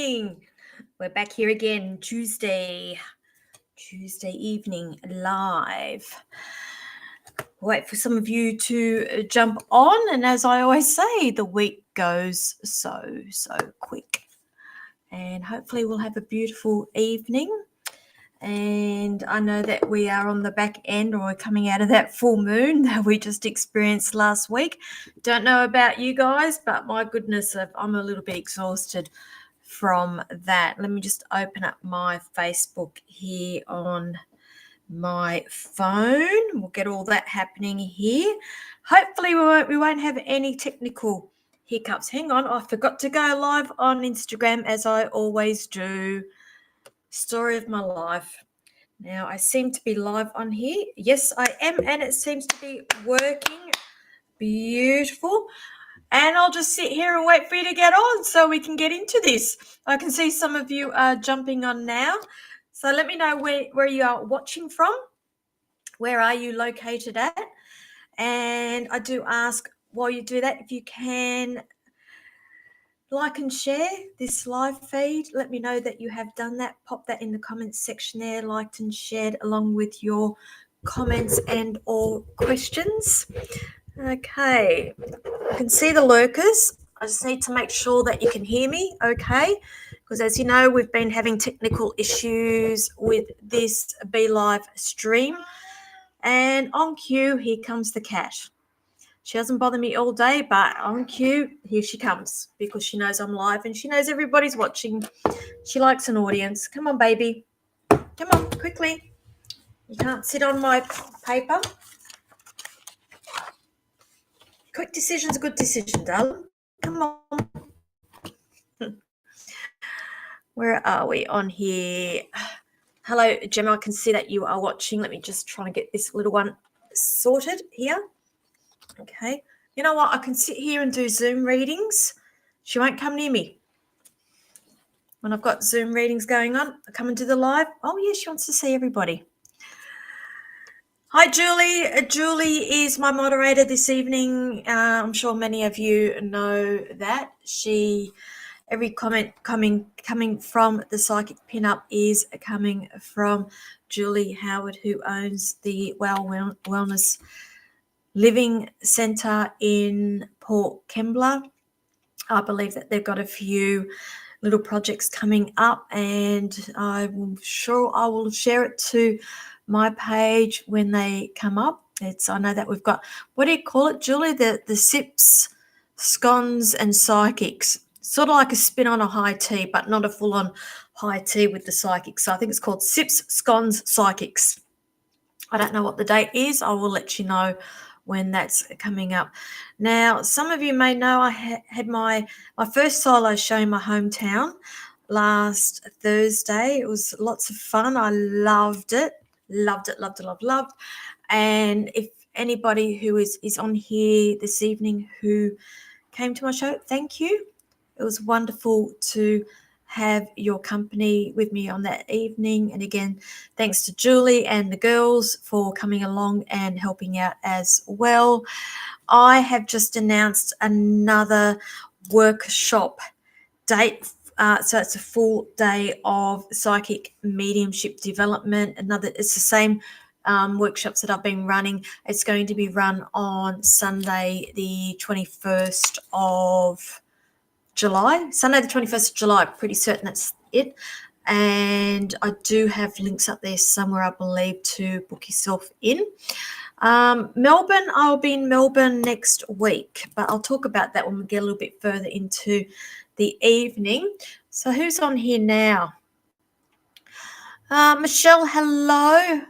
morning. We're back here again, Tuesday evening live. Wait for some of you to jump on, and as I always say, the week goes so quick. And hopefully we'll have a beautiful evening. And I know that we are on the back end, or we're coming out of that full moon that we just experienced last week. Don't know about you guys, but my goodness, I'm a little bit exhausted from that. Let me just open up my Facebook here on my phone. We'll get all that happening here. Hopefully we won't have any technical hiccups. Hang on, I forgot to go live on Instagram as I always do. Story of my life. Now I seem to be live on here. Yes, I am, and it seems to be working. Beautiful. And I'll just sit here and wait for you to get on so we can get into this. I can see some of you are jumping on now. So let me know where you are watching from. Where are you located at? And I do ask while you do that, if you can like and share this live feed. Let me know that you have done that. Pop that in the comments section there, liked and shared along with your comments and or questions. Okay, I can see the lurkers. I just need to make sure that you can hear me okay, because as you know, we've been having technical issues with this Be Live stream. And on cue, here comes the cat. She doesn't bother me all day, but on cue, here she comes, because she knows I'm live and she knows everybody's watching. She likes an audience. Come on, baby. Come on, quickly. You can't sit on my paper. Quick decision's a good decision, darling. Come on. Where are we on here? Hello, Gemma. I can see that you are watching. Let me just try and get this little one sorted here. Okay. You know what? I can sit here and do Zoom readings. She won't come near me. When I've got Zoom readings going on, I come and do the live. Oh, yeah, she wants to see everybody. Hi, Julie. Julie is my moderator this evening. I'm sure many of you know that. Every comment coming from the Psychic Pinup is coming from Julie Howard, who owns the Wellness Living Centre in Port Kembla. I believe that they've got a few little projects coming up, and I'm sure I will share it to my page when they come up. I know that we've got, what do you call it, Julie? The Sips, Scones and Psychics. Sort of like a spin on a high tea, but not a full-on high tea with the psychics. So I think it's called Sips, Scones, Psychics. I don't know what the date is. I will let you know when that's coming up. Now, some of you may know I had my first solo show in my hometown last Thursday. It was lots of fun. I loved it. Loved. And if anybody who is on here this evening who came to my show, thank you. It was wonderful to have your company with me on that evening. And again, thanks to Julie and the girls for coming along and helping out as well. I have just announced another workshop date. So it's a full day of psychic mediumship development. It's the same workshops that I've been running. It's going to be run on Sunday, the 21st of July. Sunday, the 21st of July. Pretty certain that's it. And I do have links up there somewhere, I believe, to book yourself in. Melbourne, I'll be in Melbourne next week, but I'll talk about that when we get a little bit further into the evening. So who's on here now? Michelle, hello.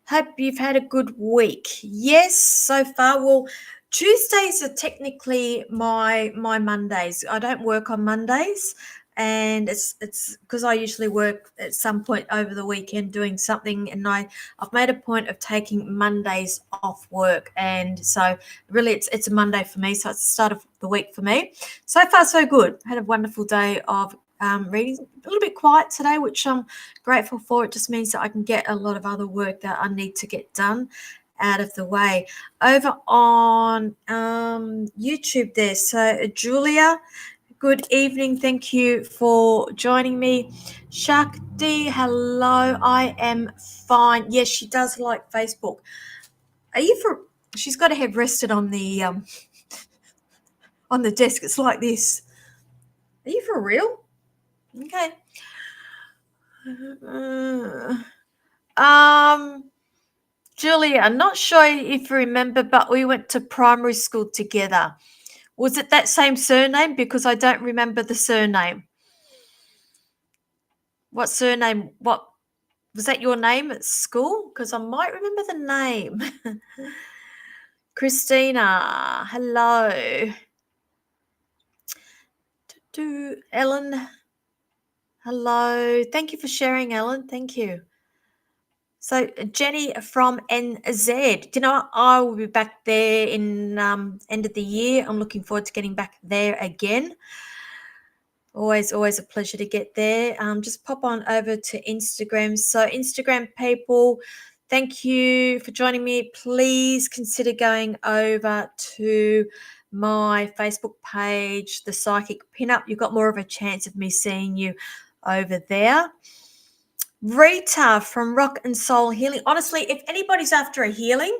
Hope you've had a good week. Yes, so far. Well, Tuesdays are technically my Mondays. I don't work on Mondays, and it's because I usually work at some point over the weekend doing something, and I've made a point of taking Mondays off work, and so really it's a Monday for me. So it's the start of the week for me. So far, so good. I had a wonderful day of reading. A little bit quiet today, which I'm grateful for. It just means that I can get a lot of other work that I need to get done out of the way. Over on YouTube there, so Julia, Good evening. Thank you for joining me. Shakti, hello. I am fine. Yes, she does like Facebook. Are you for? She's got her head rested on the desk. It's like this. Are you for real? Okay. Julia, I'm not sure if you remember, but we went to primary school together. Was it that same surname? Because I don't remember the surname. What surname? What was that your name at school? Because I might remember the name. Christina, hello. Ellen, hello. Thank you for sharing, Ellen. Thank you. So Jenny from NZ. Do you know what? I will be back there in end of the year. I'm looking forward to getting back there again. Always a pleasure to get there. Just pop on over to Instagram. So Instagram people, thank you for joining me. Please consider going over to my Facebook page, The Psychic Pinup. You've got more of a chance of me seeing you over there. Rita from Rock and Soul Healing. Honestly, if anybody's after a healing,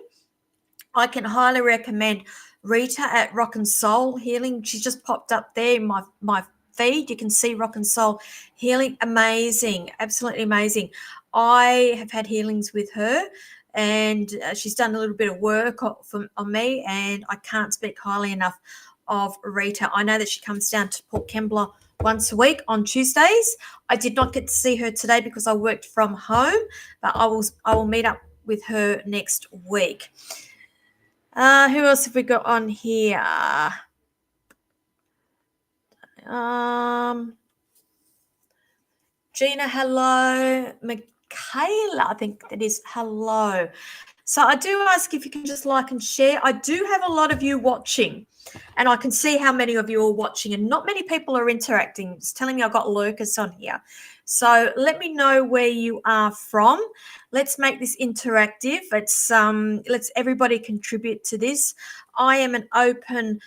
I can highly recommend Rita at Rock and Soul Healing. She's just popped up there in my feed. You can see Rock and Soul Healing. Amazing, absolutely amazing. I have had healings with her, and she's done a little bit of work on me, and I can't speak highly enough of Rita. I know that she comes down to Port Kembla once a week on Tuesdays. I did not get to see her today because I worked from home, but I will meet up with her next week. Who else have we got on here? Gina, hello. Michaela, I think that is hello. So I do ask if you can just like and share. I do have a lot of you watching, and I can see how many of you are watching, and not many people are interacting. It's telling me I've got lurkers on here. So let me know where you are from. Let's make this interactive. It's let's everybody contribute to this. I am an open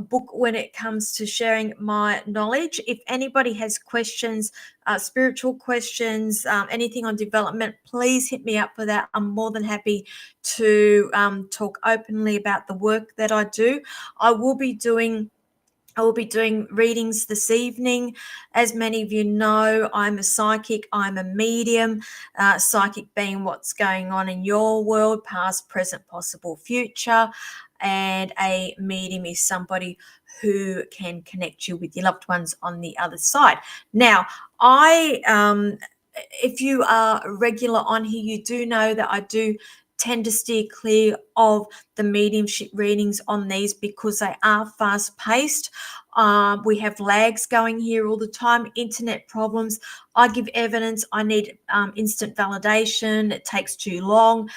book when it comes to sharing my knowledge. If anybody has questions, spiritual questions, anything on development, please hit me up for that. I'm more than happy to talk openly about the work that I do. I will be doing readings this evening. As many of you know, I'm a psychic, I'm a medium, psychic being what's going on in your world, past, present, possible, future. And a medium is somebody who can connect you with your loved ones on the other side. Now, if you are regular on here, you do know that I do tend to steer clear of the mediumship readings on these because they are fast paced. We have lags going here all the time, internet problems. I give evidence. I need instant validation. It takes too long.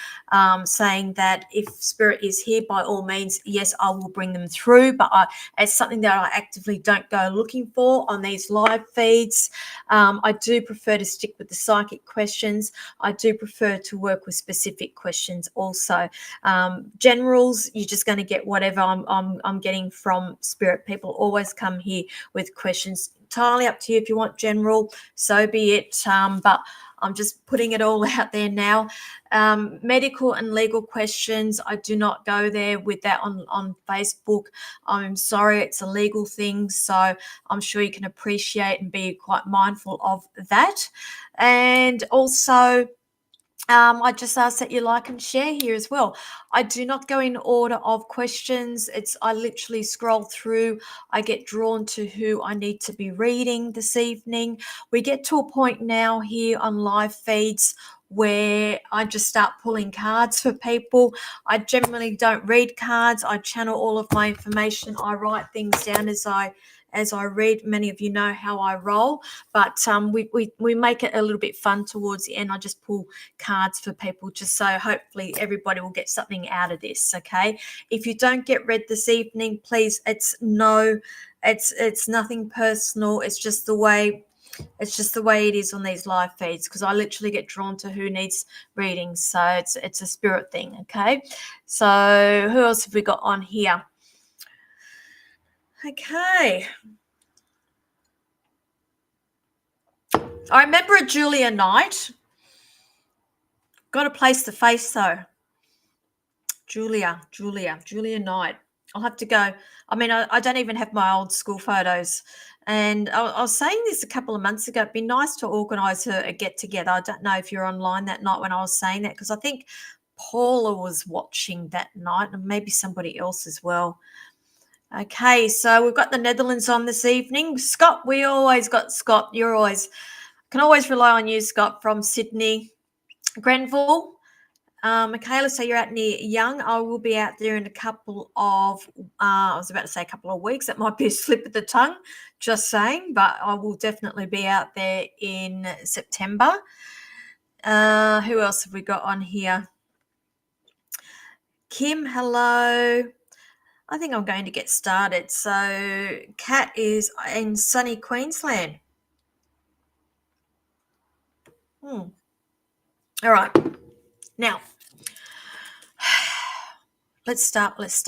Saying that if spirit is here, by all means, yes, I will bring them through. But it's something that I actively don't go looking for on these live feeds. I do prefer to stick with the psychic questions. I do prefer to work with specific questions also. Generals, you're just going to get whatever I'm getting from spirit. People always come here with questions. Entirely up to you. If you want general, so be it. But I'm just putting it all out there now. Medical and legal questions, I do not go there with that on Facebook. I'm sorry, it's a legal thing, so I'm sure you can appreciate and be quite mindful of that. And also, I just ask that you like and share here as well. I do not go in order of questions. I literally scroll through. I get drawn to who I need to be reading this evening. We get to a point now here on live feeds where I just start pulling cards for people. I generally don't read cards. I channel all of my information. I write things down as I read. Many of you know how I roll, but we make it a little bit fun towards the end. I just pull cards for people just so hopefully everybody will get something out of this. Okay, if you don't get read this evening, please, it's nothing personal. It's just the way it is on these live feeds, because I literally get drawn to who needs reading. So it's a spirit thing. Okay, so who else have we got on here? Okay, I remember a Julia Knight. Got to place the face though. Julia Knight. I'll have to go. I mean, I don't even have my old school photos. And I was saying this a couple of months ago. It'd be nice to organise a get together. I don't know if you're online that night when I was saying that, because I think Paula was watching that night and maybe somebody else as well. Okay, so we've got the Netherlands on this evening. Scott, we always got Scott. Can always rely on you, Scott, from Sydney. Grenville. Michaela, so you're out near Young. I will be out there in a couple of, I was about to say a couple of weeks. That might be a slip of the tongue, just saying, but I will definitely be out there in September. Who else have we got on here? Kim, hello. I think I'm going to get started. So Kat is in sunny Queensland. All right. Now, let's start. Melissa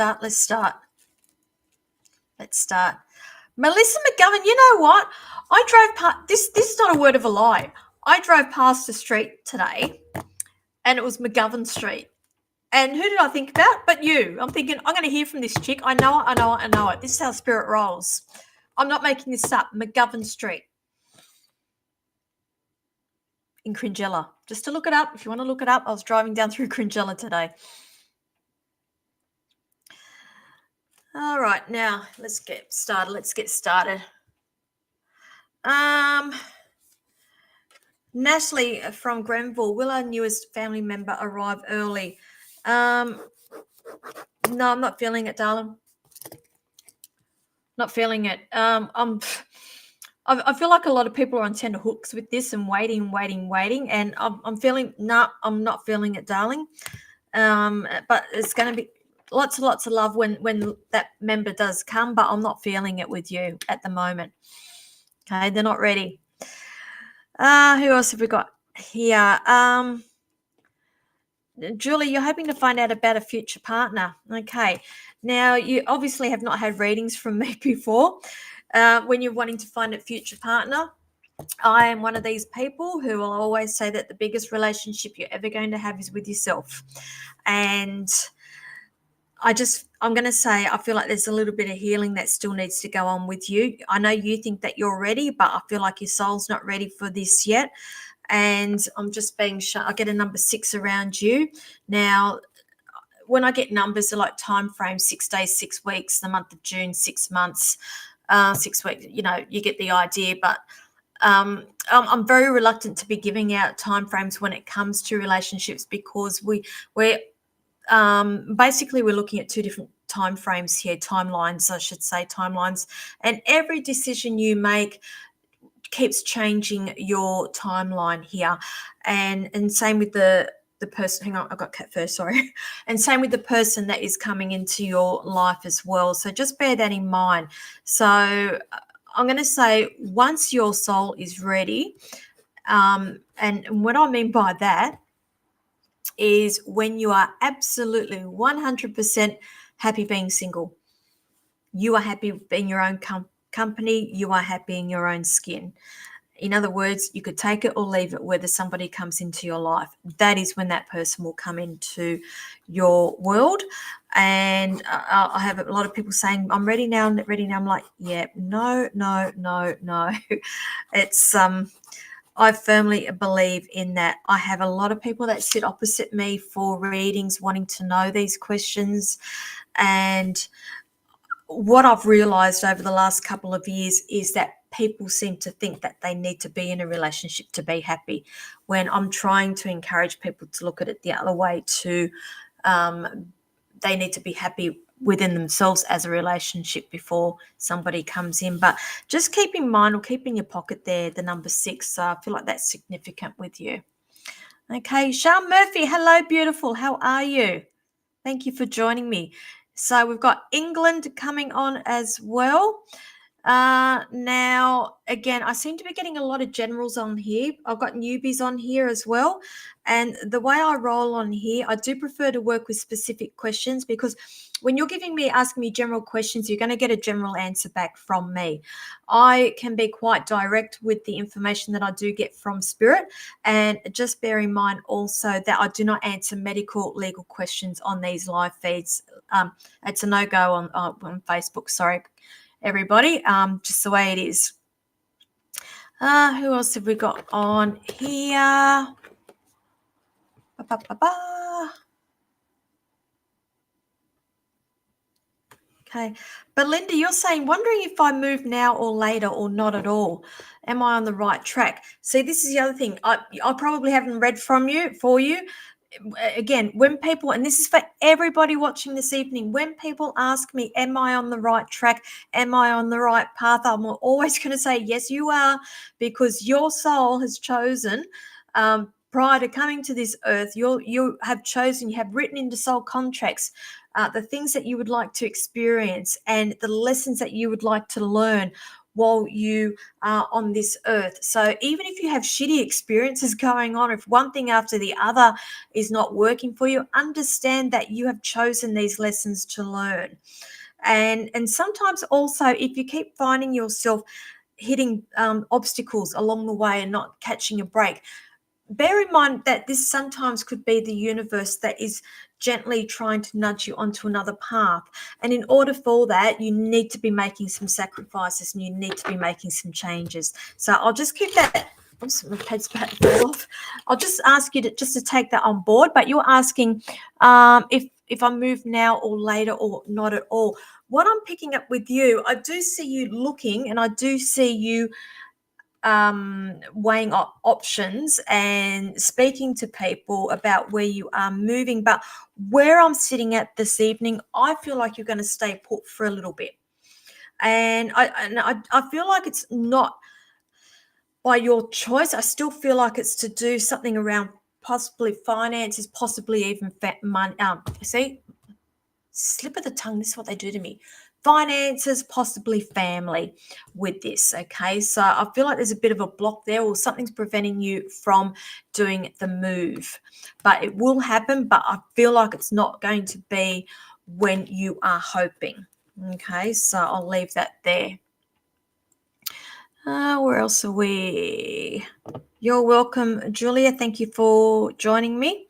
McGovern, you know what? I drove past, this is not a word of a lie. I drove past the street today and it was McGovern Street. And who did I think about? But you. I'm thinking, I'm going to hear from this chick. I know it. This is how spirit rolls. I'm not making this up. McGovern Street in Cringella. Just to look it up. If you want to look it up, I was driving down through Cringella today. All right, now let's get started. Natalie from Grenville, will our newest family member arrive early? No, I'm not feeling it, darling. Not feeling it. I feel like a lot of people are on tender hooks with this and waiting, and I'm feeling I'm not feeling it, darling. But it's going to be lots of love when that member does come, but I'm not feeling it with you at the moment. Okay, they're not ready. Who else have we got here? Julie, you're hoping to find out about a future partner. Okay. Now, you obviously have not had readings from me before. When you're wanting to find a future partner, I am one of these people who will always say that the biggest relationship you're ever going to have is with yourself. And I'm going to say I feel like there's a little bit of healing that still needs to go on with you. I know you think that you're ready, but I feel like your soul's not ready for this yet. And I'm just being shown. I get a number 6 around you. Now, when I get numbers, they're like time frames, 6 days, 6 weeks, the month of June, 6 months, 6 weeks, you get the idea. But I'm very reluctant to be giving out time frames when it comes to relationships, because we're basically we're looking at 2 different time frames here, timelines, I should say, and every decision you make keeps changing your timeline here, and same with the person. Hang on, I got cat first, sorry. And same with the person that is coming into your life as well. So just bear that in mind. So I'm going to say, once your soul is ready, and what I mean by that is when you are absolutely 100% happy being single. You are happy being your own company. You are happy in your own skin. In other words, you could take it or leave it, whether somebody comes into your life. That is when that person will come into your world. And I have a lot of people saying, I'm ready now. I'm like, yeah, no. It's, I firmly believe in that. I have a lot of people that sit opposite me for readings, wanting to know these questions. And what I've realized over the last couple of years is that people seem to think that they need to be in a relationship to be happy, when I'm trying to encourage people to look at it the other way, to they need to be happy within themselves as a relationship before somebody comes in. But just keep in mind, or keep in your pocket there, the number 6. So I feel like that's significant with you. Okay, Sean Murphy, hello, beautiful. How are you? Thank you for joining me. So we've got England coming on as well. Now, again, I seem to be getting a lot of generals on here. I've got newbies on here as well. And the way I roll on here, I do prefer to work with specific questions, because when you're asking me general questions, you're going to get a general answer back from me. I can be quite direct with the information that I do get from Spirit. And just bear in mind also that I do not answer medical, legal questions on these live feeds. It's a no-go on Facebook, sorry, everybody, just the way it is. Who else have we got on here? Okay, Belinda, you're saying, wondering if I move now or later or not at all. Am I on the right track? See, this is the other thing. I probably haven't read for you. Again, when people, and this is for everybody watching this evening, when people ask me, am I on the right track? Am I on the right path? I'm always going to say, yes, you are, because your soul has chosen, prior to coming to this earth, you have chosen, you have written into soul contracts the things that you would like to experience and the lessons that you would like to learn while you are on this earth. So even if you have shitty experiences going on, if one thing after the other is not working for you, understand that you have chosen these lessons to learn. And sometimes also, if you keep finding yourself hitting obstacles along the way and not catching a break, bear in mind that this sometimes could be the universe that is gently trying to nudge you onto another path. And in order for that, you need to be making some sacrifices and you need to be making some changes. So I'll just keep that. Oops, my pad's about to fall off. I'll just ask you to take that on board. But you're asking if I move now or later or not at all. What I'm picking up with you, I do see you looking, and I do see you weighing up options and speaking to people about where you are moving. But where I'm sitting at this evening, I feel like you're going to stay put for a little bit. And I feel like it's not by your choice. I still feel like it's to do something around possibly finances, possibly even money. See, slip of the tongue, this is what they do to me. Finances, possibly family with this. Okay, so I feel like there's a bit of a block there, or something's preventing you from doing the move, but it will happen. But I feel like it's not going to be when you are hoping. Okay, so I'll leave that there. Where else are we? You're welcome, Julia. Thank you for joining me.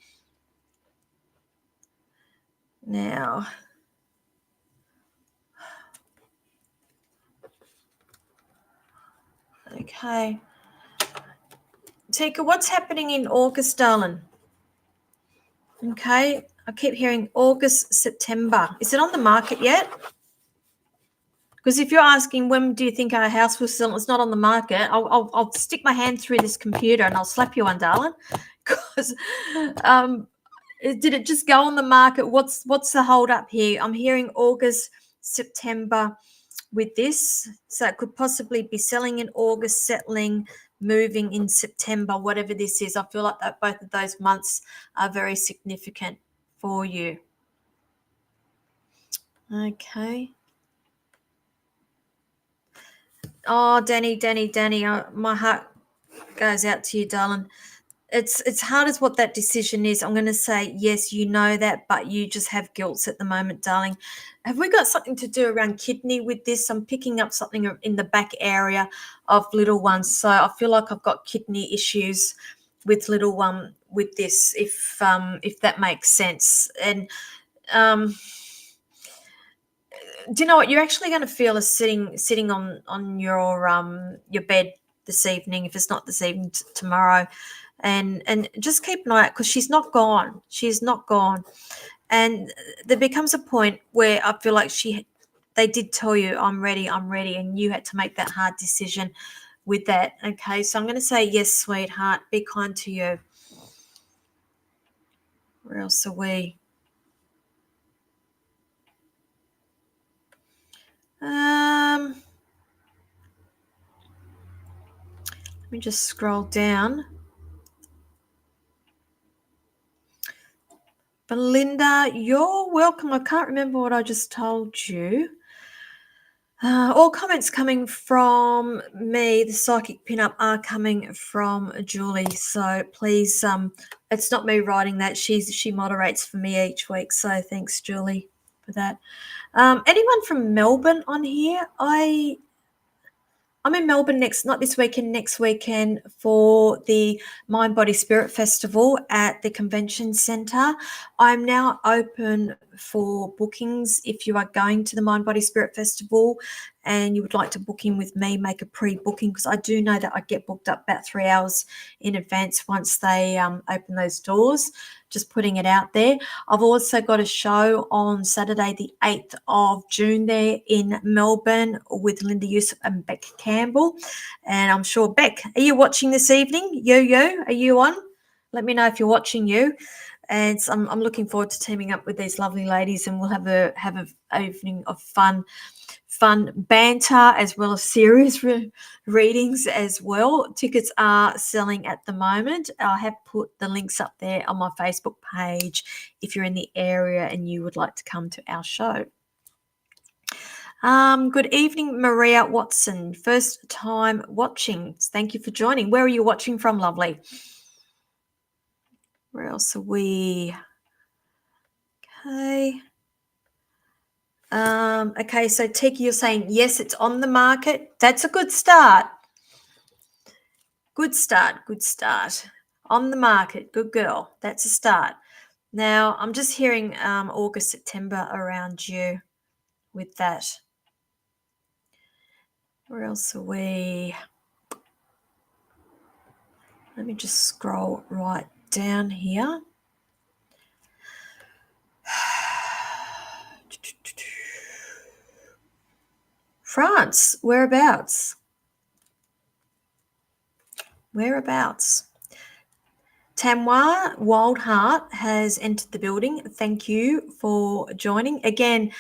Now, okay. Tika, what's happening in August, darling? Okay, I keep hearing August, September. Is it on the market yet? Because if you're asking when do you think our house will sell, it's not on the market. I'll stick my hand through this computer and I'll slap you one, darling. Because did it just go on the market? What's the hold up here? I'm hearing August, September with this, so it could possibly be selling in August, settling, moving in September, whatever this is. I feel like that both of those months are very significant for you. Okay. Oh, Danny, my heart goes out to you, darling. It's hard as what that decision is. I'm going to say, yes, you know that, but you just have guilt at the moment, darling. Have we got something to do around kidney with this? I'm picking up something in the back area of little ones. So I feel like I've got kidney issues with little one with this, if that makes sense. And do you know what you're actually going to feel is sitting on your bed this evening, if it's not this evening, tomorrow. And just keep an eye out, because she's not gone. She's not gone. And there becomes a point where I feel like they did tell you, I'm ready, and you had to make that hard decision with that. Okay, so I'm going to say, yes, sweetheart, be kind to you. Where else are we? Let me just scroll down. Belinda, you're welcome. I can't remember what I just told you. All comments coming from me, the psychic pinup, are coming from Julie. So please, it's not me writing that. She moderates for me each week. So thanks, Julie, for that. Anyone from Melbourne on here? I'm in Melbourne not this weekend, next weekend for the Mind Body Spirit Festival at the Convention Centre. I'm now open for bookings. If you are going to the Mind Body Spirit Festival and you would like to book in with me, make a pre-booking, because I do know that I get booked up about 3 hours in advance once they open those doors. Just putting it out there. I've also got a show on Saturday, the 8th of June there in Melbourne with Linda Yusuf and Beck Campbell. And I'm sure, Beck, are you watching this evening? Yo, are you on? Let me know if you're watching you. And so I'm looking forward to teaming up with these lovely ladies, and we'll have a evening of fun banter as well as serious readings as well. Tickets are selling at the moment. I have put the links up there on my Facebook page if you're in the area and you would like to come to our show. Good evening, Maria Watson. First time watching. Thank you for joining. Where are you watching from, lovely? Where else are we? Okay. Okay, so Tiki, you're saying yes, it's on the market. That's a good start. Good start. On the market, good girl. That's a start. Now, I'm just hearing August, September around you with that. Where else are we? Let me just scroll right down here. France, whereabouts? Tamwa Wildheart has entered the building. Thank you for joining. Again,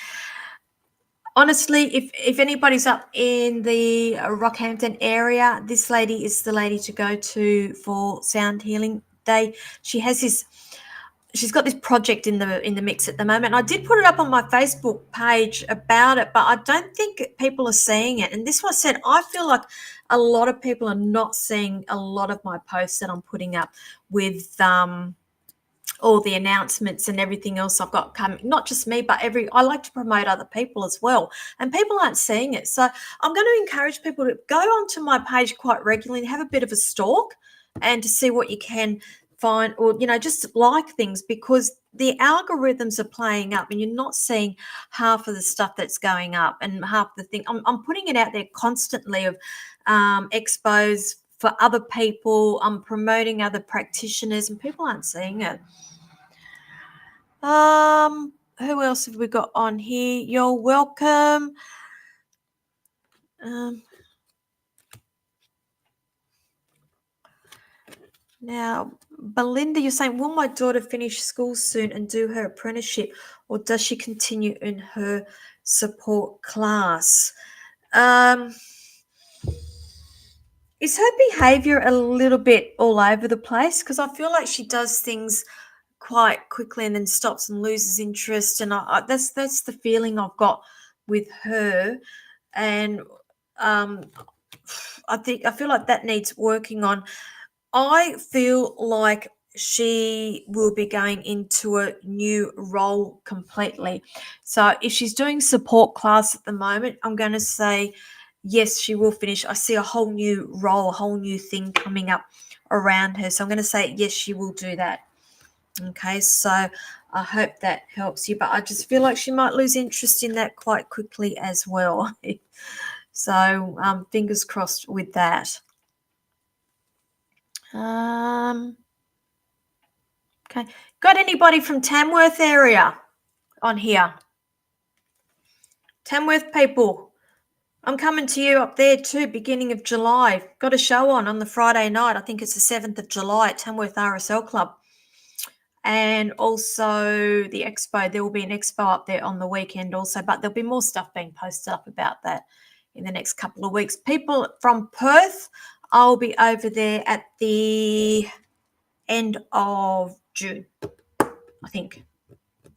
honestly, if anybody's up in the Rockhampton area, this lady is the lady to go to for Sound Healing Day. She's got this project in the mix at the moment. I did put it up on my Facebook page about it, but I don't think people are seeing it. And this was said, I feel like a lot of people are not seeing a lot of my posts that I'm putting up with all the announcements and everything else I've got coming. Not just me, but I like to promote other people as well. And people aren't seeing it. So I'm going to encourage people to go onto my page quite regularly and have a bit of a stalk and to see what you can find, or just like things, because the algorithms are playing up and you're not seeing half of the stuff that's going up and half the thing. I'm putting it out there constantly of expos for other people. I'm promoting other practitioners and people aren't seeing it. Who else have we got on here? You're welcome. Now, Belinda, you're saying, will my daughter finish school soon and do her apprenticeship, or does she continue in her support class? Is her behavior a little bit all over the place? Because I feel like she does things quite quickly and then stops and loses interest, and that's the feeling I've got with her. And I feel like that needs working on. I feel like she will be going into a new role completely. So if she's doing support class at the moment, I'm going to say yes, she will finish. I see a whole new role, a whole new thing coming up around her. So I'm going to say yes, she will do that. Okay, so I hope that helps you. But I just feel like she might lose interest in that quite quickly as well. So fingers crossed with that. Okay. Got anybody from Tamworth area on here? Tamworth people, I'm coming to you up there too, beginning of July. Got a show on the Friday night. I think it's the 7th of July at Tamworth RSL Club. And also the expo. There will be an expo up there on the weekend also, but there'll be more stuff being posted up about that in the next couple of weeks. People from Perth, I'll be over there at the end of June, I think.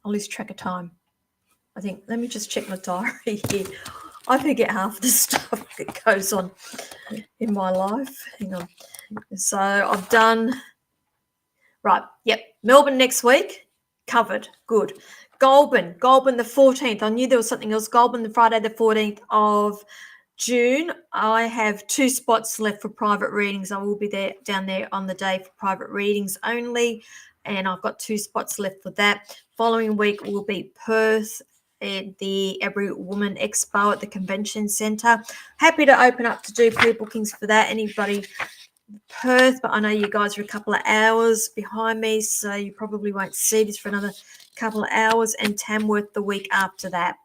I'll lose track of time. I think, let me just check my diary here. I forget half the stuff that goes on in my life. Hang on. So I've done, right, yep, Melbourne next week, covered, good. Goulburn the 14th. I knew there was something else. Goulburn, the Friday the 14th of June. I have 2 spots left for private readings. I will be there down there on the day for private readings only, and I've got 2 spots left for that. Following week will be Perth at the Every Woman Expo at the Convention Centre. Happy to open up to do pre-bookings for that. Anybody Perth, but I know you guys are a couple of hours behind me, so you probably won't see this for another couple of hours, and Tamworth the week after that.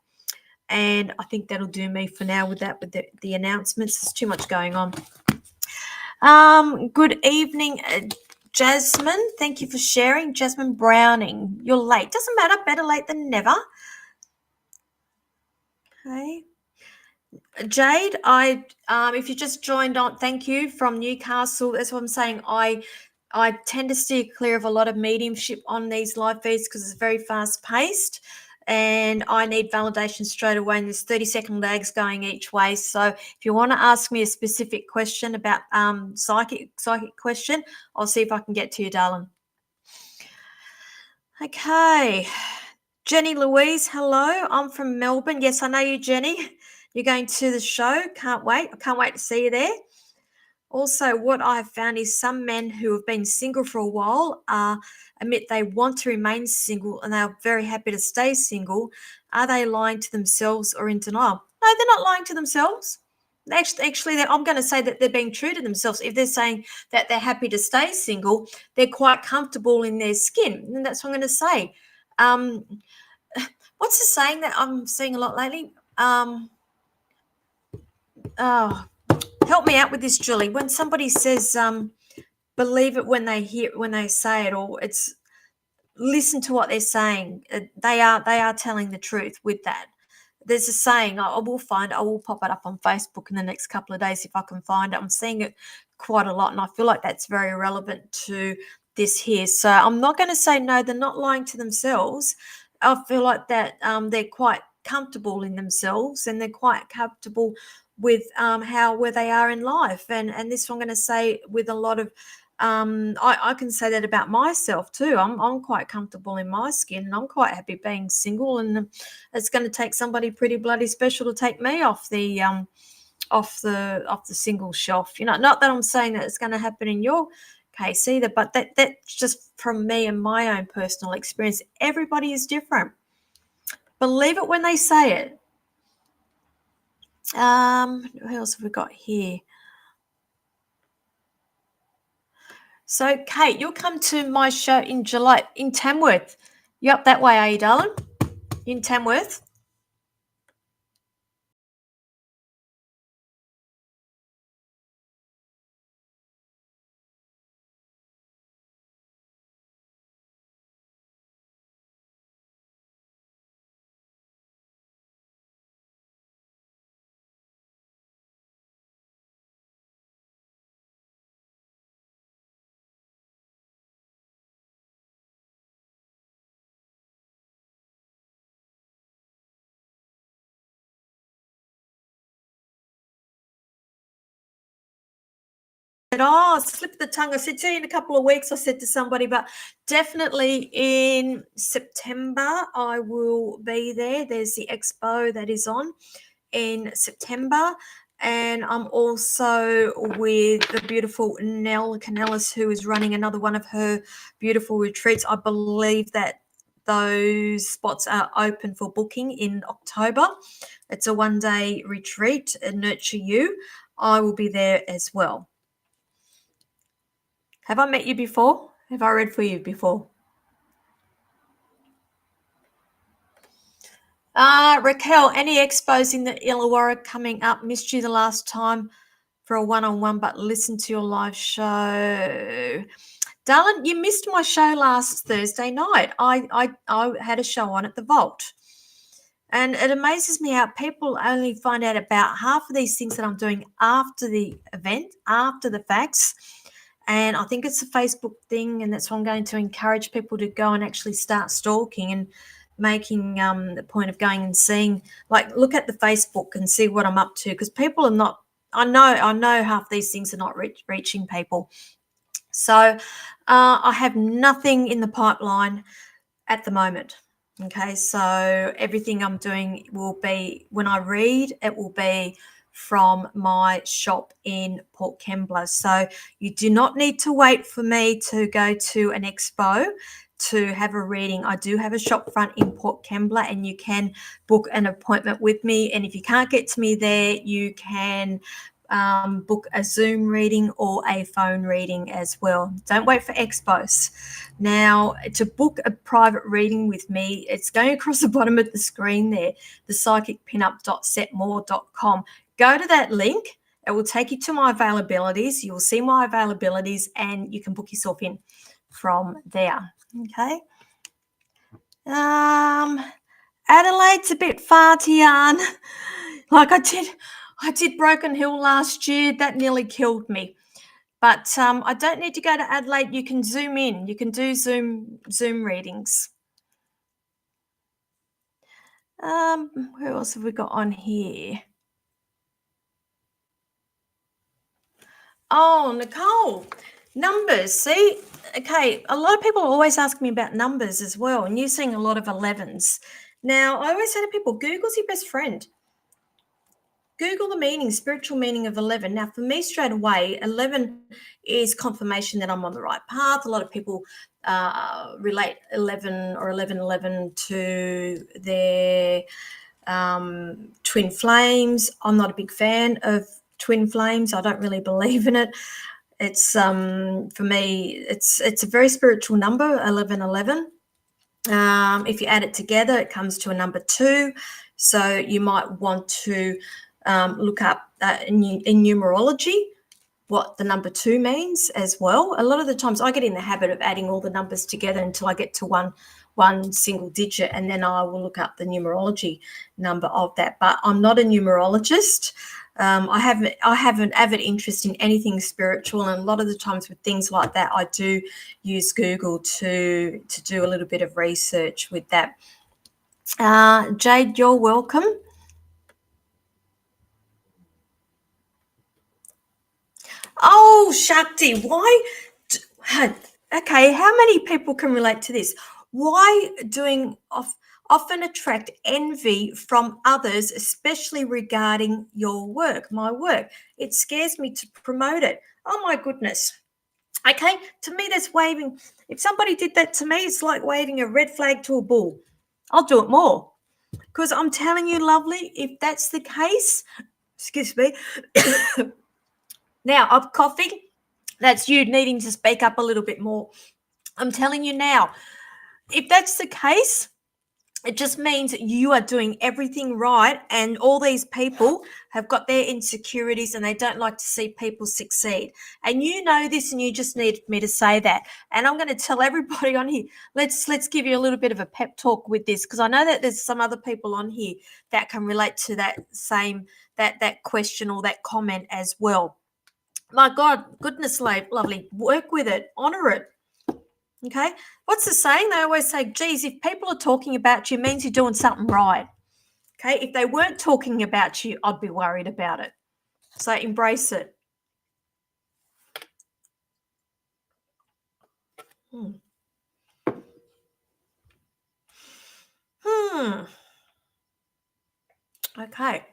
And I think that'll do me for now with that, with the announcements. There's too much going on. Good evening, Jasmine. Thank you for sharing. Jasmine Browning, you're late. Doesn't matter, better late than never. Okay. Jade, if you just joined on, thank you, from Newcastle. That's what I'm saying. I tend to steer clear of a lot of mediumship on these live feeds because it's very fast paced, and I need validation straight away. And there's 30-second lags going each way. So if you want to ask me a specific question about psychic question, I'll see if I can get to you, darling. Okay. Jenny Louise, hello. I'm from Melbourne. Yes, I know you, Jenny. You're going to the show. Can't wait. I can't wait to see you there. Also, what I've found is some men who have been single for a while admit they want to remain single and they're very happy to stay single. Are they lying to themselves or in denial? No, they're not lying to themselves. Actually, I'm going to say that they're being true to themselves. If they're saying that they're happy to stay single, they're quite comfortable in their skin. And that's what I'm going to say. What's the saying that I'm seeing a lot lately? Help me out with this, Julie. When somebody says, believe it when they say it, or it's listen to what they're saying. They are telling the truth with that. There's a saying, I will pop it up on Facebook in the next couple of days if I can find it. I'm seeing it quite a lot, and I feel like that's very relevant to this here. So I'm not going to say no, they're not lying to themselves. I feel like that they're quite comfortable in themselves, and they're quite comfortable with where they are in life. And this I'm going to say with a lot of I can say that about myself too. I'm quite comfortable in my skin, and I'm quite happy being single. And it's going to take somebody pretty bloody special to take me off the single shelf. Not that I'm saying that it's going to happen in your case either, but that's just from me and my own personal experience. Everybody is different. Believe it when they say it. Who else have we got here? So, Kate, you'll come to my show in July in Tamworth. You up that way, are you, darling? In Tamworth? Slip of the tongue. I said to you in a couple of weeks, I said to somebody, but definitely in September, I will be there. There's the expo that is on in September. And I'm also with the beautiful Nell Canellis, who is running another one of her beautiful retreats. I believe that those spots are open for booking in October. It's a one-day retreat, Nurture You. I will be there as well. Have I met you before? Have I read for you before? Raquel, any expos in the Illawarra coming up? Missed you the last time for a one-on-one, but listen to your live show. Darling, you missed my show last Thursday night. I had a show on at the Vault. And it amazes me how people only find out about half of these things that I'm doing after the event, after the facts. And I think it's a Facebook thing, and that's why I'm going to encourage people to go and actually start stalking. And the point of going and seeing, like, look at the Facebook and see what I'm up to, because people are not. I know half these things are not reaching people. So I have nothing in the pipeline at the moment. Okay, so everything I'm doing will be, when I read, it will be from my shop in Port Kembla. So you do not need to wait for me to go to an expo to have a reading. I do have a shop front in Port Kembla, and you can book an appointment with me. And if you can't get to me there, you can book a Zoom reading or a phone reading as well. Don't wait for expos. Now, to book a private reading with me, it's going across the bottom of the screen there, the psychicpinup.setmore.com. Go to that link. It will take you to my availabilities. You'll see my availabilities, and you can book yourself in from there. Okay. Adelaide's a bit far, Tian. Like I did Broken Hill last year. That nearly killed me. But I don't need to go to Adelaide. You can Zoom in. You can do Zoom readings. Who else have we got on here? Oh, Nicole, numbers. See, okay, a lot of people always ask me about numbers as well, and you're seeing a lot of 11s. Now, I always say to people, Google's your best friend. Google the meaning, spiritual meaning of 11. Now, for me, straight away, 11 is confirmation that I'm on the right path. A lot of people relate 11 or 1111 to their twin flames. I'm not a big fan of twin flames. I don't really believe in it. It's for me, it's a very spiritual number, 1111. If you add it together, it comes to a number 2. So you might want to look up in numerology what the number 2 means as well. A lot of the times I get in the habit of adding all the numbers together until I get to one single digit, and then I will look up the numerology number of that. But I'm not a numerologist. I have an avid interest in anything spiritual, and a lot of the times with things like that, I do use Google to do a little bit of research with that. Jade, you're welcome. Oh, Shakti, why? Okay, how many people can relate to this? Why often attract envy from others, especially regarding your work, my work? It scares me to promote it. Oh, my goodness. Okay, to me, that's waving. If somebody did that to me, it's like waving a red flag to a bull. I'll do it more, because I'm telling you, lovely, if that's the case, excuse me. Now, I'm coughing. That's you needing to speak up a little bit more. I'm telling you now, if that's the case, it just means you are doing everything right, and all these people have got their insecurities and they don't like to see people succeed. And you know this, and you just need me to say that. And I'm going to tell everybody on here, let's give you a little bit of a pep talk with this, because I know that there's some other people on here that can relate to that same that question or that comment as well. My God, goodness, lovely, work with it, honor it. Okay. What's the saying? They always say, geez, if people are talking about you, it means you're doing something right. Okay. If they weren't talking about you, I'd be worried about it. So embrace it. Okay.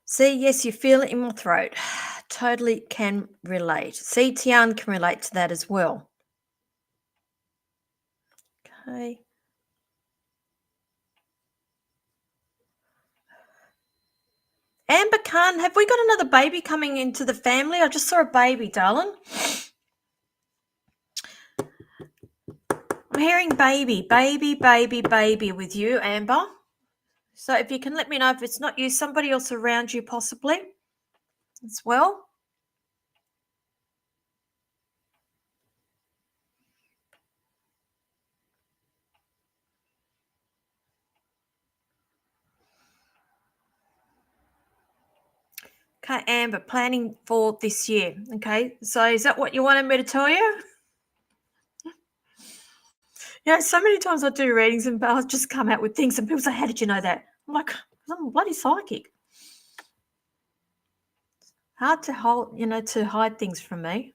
See, yes, you feel it in my throat. Totally can relate. See, Tian can relate to that as well. Okay. Amber Khan, have we got another baby coming into the family? I just saw a baby, darling. I'm hearing baby with you, Amber. So if you can let me know if it's not you, somebody else around you possibly as well. Okay, Amber, planning for this year. Okay, so is that what you wanted me to tell you? Yeah, so many times I do readings and I'll just come out with things and people say, how did you know that? I'm like, I'm bloody psychic. Hard to hold, to hide things from me.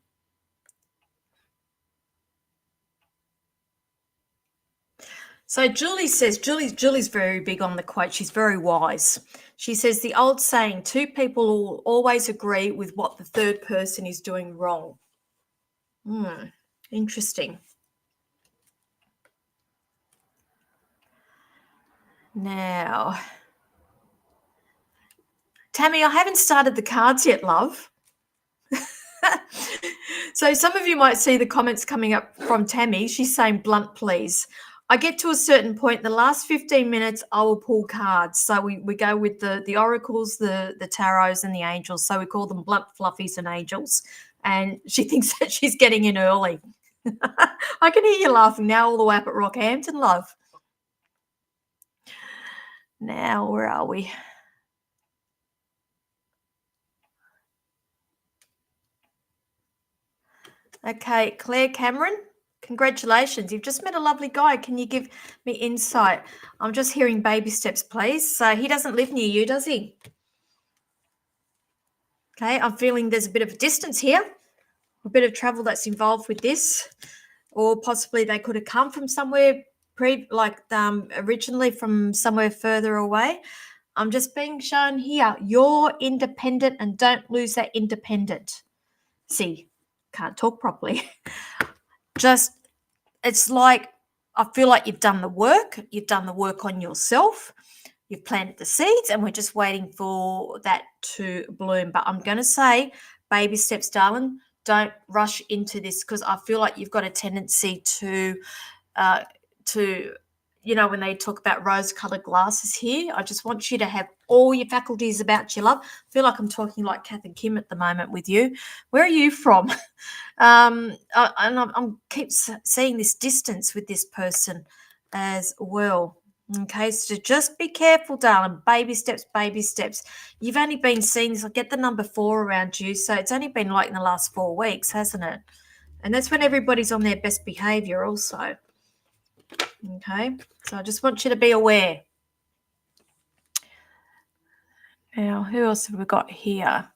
So Julie says, Julie's very big on the quote. She's very wise. She says the old saying, two people will always agree with what the third person is doing wrong. Interesting. Now, Tammy, I haven't started the cards yet, love. So some of you might see the comments coming up from Tammy. She's saying blunt, please. I get to a certain point, the last 15 minutes, I will pull cards. So we go with the oracles, the tarots, and the angels. So we call them blunt, fluffies, and angels. And she thinks that she's getting in early. I can hear you laughing now all the way up at Rockhampton, love. Now, where are we? Okay, Claire Cameron, congratulations. You've just met a lovely guy. Can you give me insight? I'm just hearing baby steps, please. So he doesn't live near you, does he? Okay, I'm feeling there's a bit of a distance here, a bit of travel that's involved with this, or possibly they could have come from somewhere originally from somewhere further away. I'm just being shown here, you're independent and don't lose that independent. See, can't talk properly. Just, it's like, I feel like you've done the work on yourself, you've planted the seeds, and we're just waiting for that to bloom. But I'm going to say baby steps, darling. Don't rush into this, because I feel like you've got a tendency to when they talk about rose-colored glasses here, I just want you to have all your faculties about your love. I feel like I'm talking like Kath and Kim at the moment with you. Where are you from? I'm keep seeing this distance with this person as well. Okay, so just be careful, darling. Baby steps, baby steps. You've only been seeing this. I get the number 4 around you, so it's only been like in the last 4 weeks, hasn't it? And that's when everybody's on their best behavior also. Okay, so I just want you to be aware. Now, who else have we got here?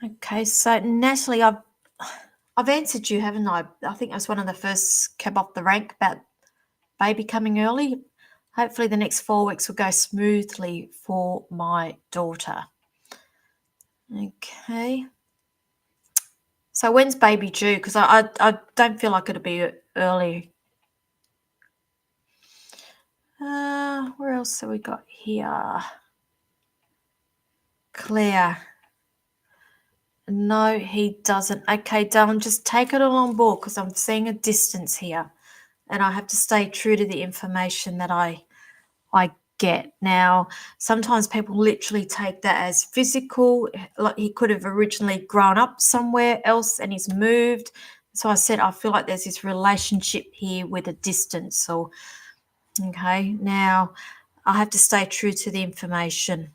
Okay, so Natalie, I've answered you, haven't I? I think I was one of the first cab off the rank about baby coming early. Hopefully the next 4 weeks will go smoothly for my daughter. Okay. So when's baby due? Because I don't feel like it'll be early. Where else have we got here? Claire. No, he doesn't. Okay, darling, just take it all on board, because I'm seeing a distance here, and I have to stay true to the information that I get. Now, sometimes people literally take that as physical, like he could have originally grown up somewhere else and he's moved. So I said I feel like there's this relationship here with a distance. Okay, now I have to stay true to the information.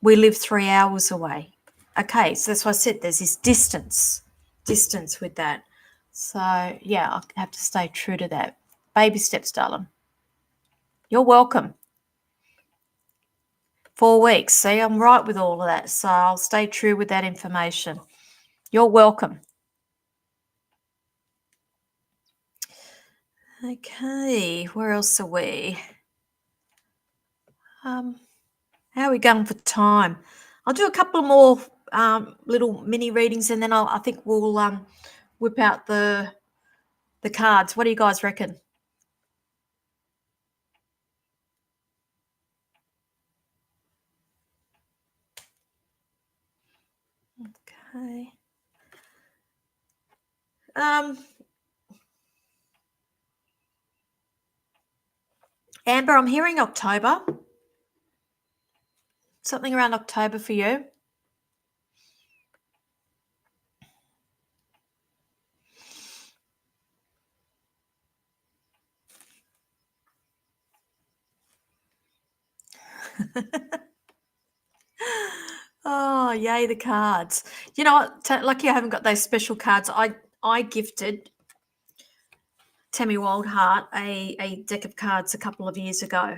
We live 3 hours away. Okay, so that's why I said there's this distance with that. So yeah, I have to stay true to that. Baby steps, darling. You're welcome. 4 weeks. See, I'm right with all of that. So I'll stay true with that information. You're welcome. Okay, where else are we? How are we going for time? I'll do a couple more little mini readings, and then I think we'll whip out the cards. What do you guys reckon? Okay. Amber, I'm hearing October. Something around October for you. Oh, yay, the cards. You know what? Lucky I haven't got those special cards. I gifted Tammy Wildheart a deck of cards a couple of years ago.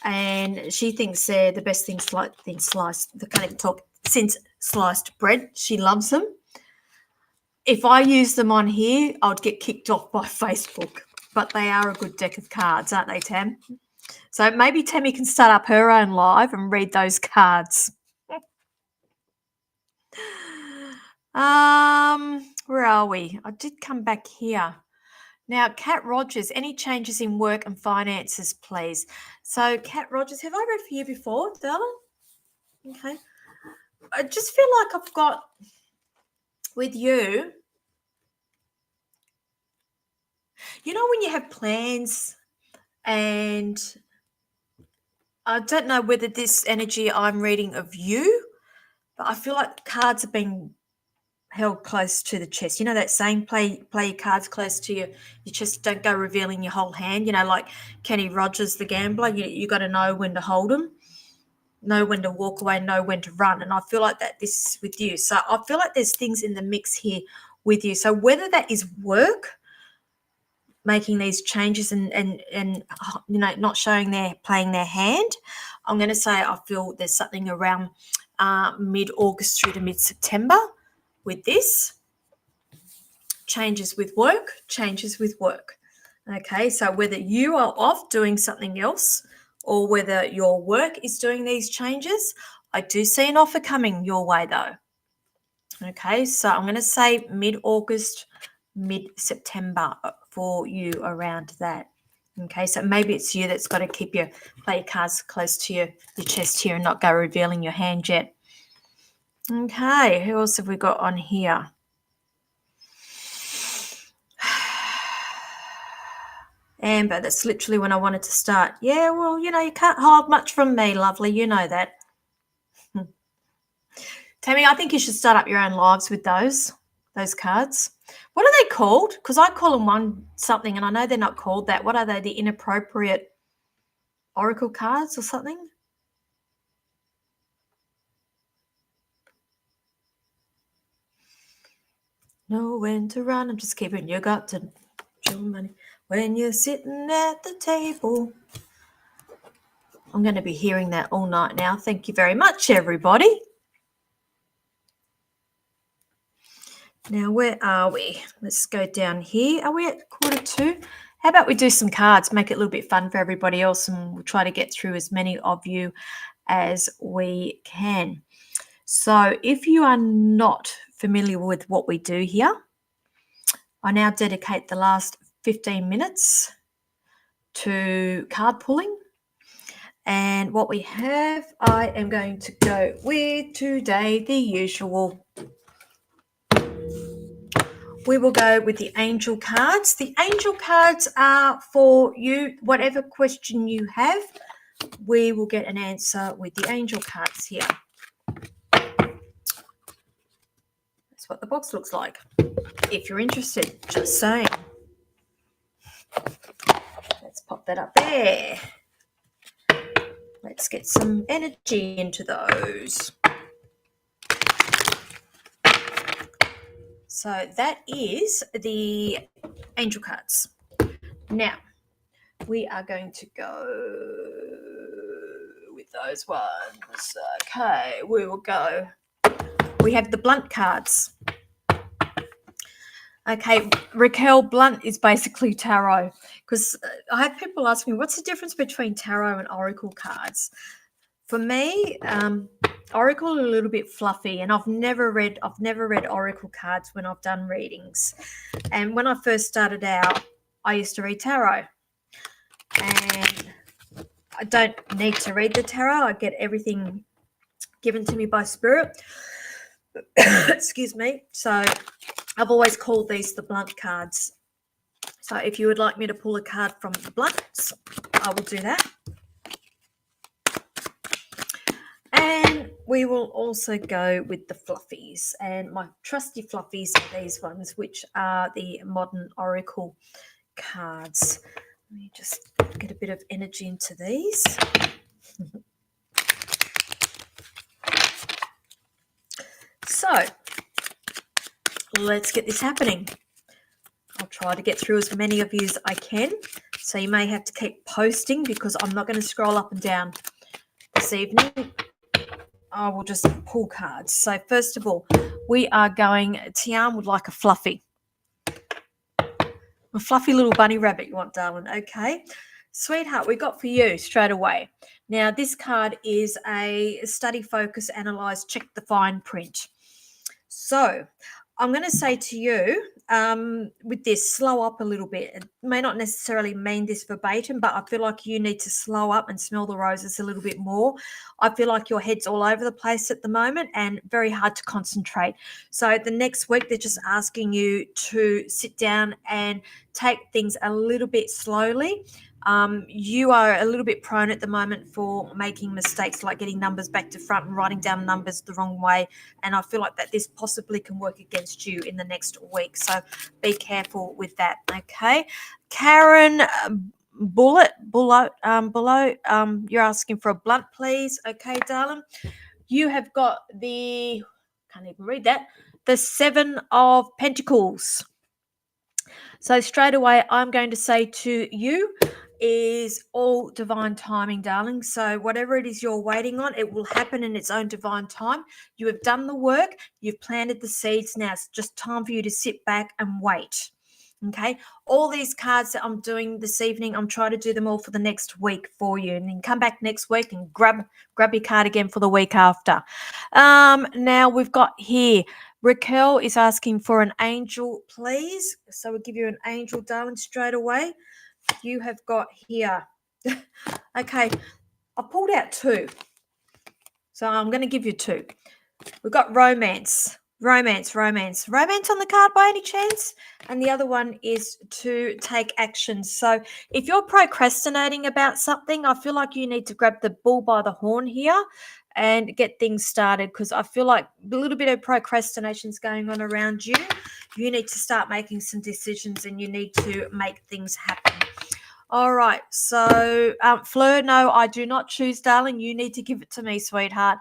And she thinks they're the best thing sliced. They can't even talk since sliced bread. She loves them. If I use them on here, I'd get kicked off by Facebook. But they are a good deck of cards, aren't they, Tam? So maybe Tammy can start up her own live and read those cards. Where are we? I did come back here. Now, Kat Rogers, any changes in work and finances, please? So, Kat Rogers, have I read for you before, darling? Okay. I just feel like I've got, with you, you know when you have plans and I don't know whether this energy I'm reading of you, but I feel like cards are being held close to the chest. You know that saying, play your cards close to your chest, don't go revealing your whole hand. You know, like Kenny Rogers, the gambler, you got to know when to hold them, know when to walk away, know when to run. And I feel like that this is with you. So I feel like there's things in the mix here with you. So whether that is work, making these changes and you know, not playing their hand, I'm going to say I feel there's something around mid-August through to mid-September with this. Changes with work. Okay, so whether you are off doing something else or whether your work is doing these changes, I do see an offer coming your way though. Okay, so I'm going to say mid-August, mid-September for you around that. Okay, so maybe it's you that's got to play your cards close to your chest here and not go revealing your hand yet. Okay, who else have we got on here? Amber, that's literally when I wanted to start. Yeah, well, you know, you can't hide much from me, lovely. You know that. Tammy, I think you should start up your own lives with those cards. What are they called? Because I call them something, and I know they're not called that. What are they? The inappropriate oracle cards or something? Know when to run. I'm just keeping your gut to show money when you're sitting at the table. I'm going to be hearing that all night now. Thank you very much, everybody. Now, where are we? Let's go down here. Are we at 1:45? How about we do some cards, make it a little bit fun for everybody else, and we'll try to get through as many of you as we can. So if you are not familiar with what we do here, I now dedicate the last 15 minutes to card pulling. And what we have, I am going to go with today the usual. We will go with the angel cards. The angel cards are for you. Whatever question you have, we will get an answer with the angel cards here. That's what the box looks like. If you're interested, just saying. Let's pop that up there. Let's get some energy into those. So that is the angel cards. Now, we are going to go with those ones. Okay, we will go. We have the blunt cards. Okay, Raquel, blunt is basically tarot, because I have people ask me, what's the difference between tarot and oracle cards? For me, oracle are a little bit fluffy, and I've never read oracle cards when I've done readings. And when I first started out, I used to read tarot, and I don't need to read the tarot. I get everything given to me by spirit. Excuse me. So I've always called these the blunt cards. So if you would like me to pull a card from the blunts, I will do that. And we will also go with the fluffies. And my trusty fluffies are these ones, which are the Modern Oracle cards. Let me just get a bit of energy into these. So let's get this happening. I'll try to get through as many of you as I can. So you may have to keep posting because I'm not going to scroll up and down this evening. I will just pull cards. So first of all, we are going, Tian would like a fluffy. A fluffy little bunny rabbit you want, darling. Okay. Sweetheart, we got for you straight away. Now, this card is a study, focus, analyze, check the fine print. So I'm going to say to you with this, slow up a little bit. It may not necessarily mean this verbatim, but I feel like you need to slow up and smell the roses a little bit more. I feel like your head's all over the place at the moment and very hard to concentrate. So the next week, they're just asking you to sit down and take things a little bit slowly. You are a little bit prone at the moment for making mistakes like getting numbers back to front and writing down numbers the wrong way. And I feel like that this possibly can work against you in the next week. So be careful with that. Okay. Karen Below, you're asking for a blunt, please. Okay, darling. You have got the, can't even read that, the 7 of Pentacles. So straight away, I'm going to say to you is all divine timing, darling. So whatever it is you're waiting on, it will happen in its own divine time. You have done the work. You've planted the seeds. Now it's just time for you to sit back and wait. Okay. All these cards that I'm doing this evening, I'm trying to do them all for the next week for you. And then come back next week and grab your card again for the week after. Now we've got here, Raquel is asking for an angel, please. So we'll give you an angel, darling, straight away. You have got here. Okay, I pulled out 2. So I'm going to give you 2. We've got romance on the card by any chance? And the other one is to take action. So if you're procrastinating about something, I feel like you need to grab the bull by the horn here and get things started, because I feel like a little bit of procrastination is going on around you. You need to start making some decisions and you need to make things happen. All right. So, Fleur, no, I do not choose, darling. You need to give it to me, sweetheart.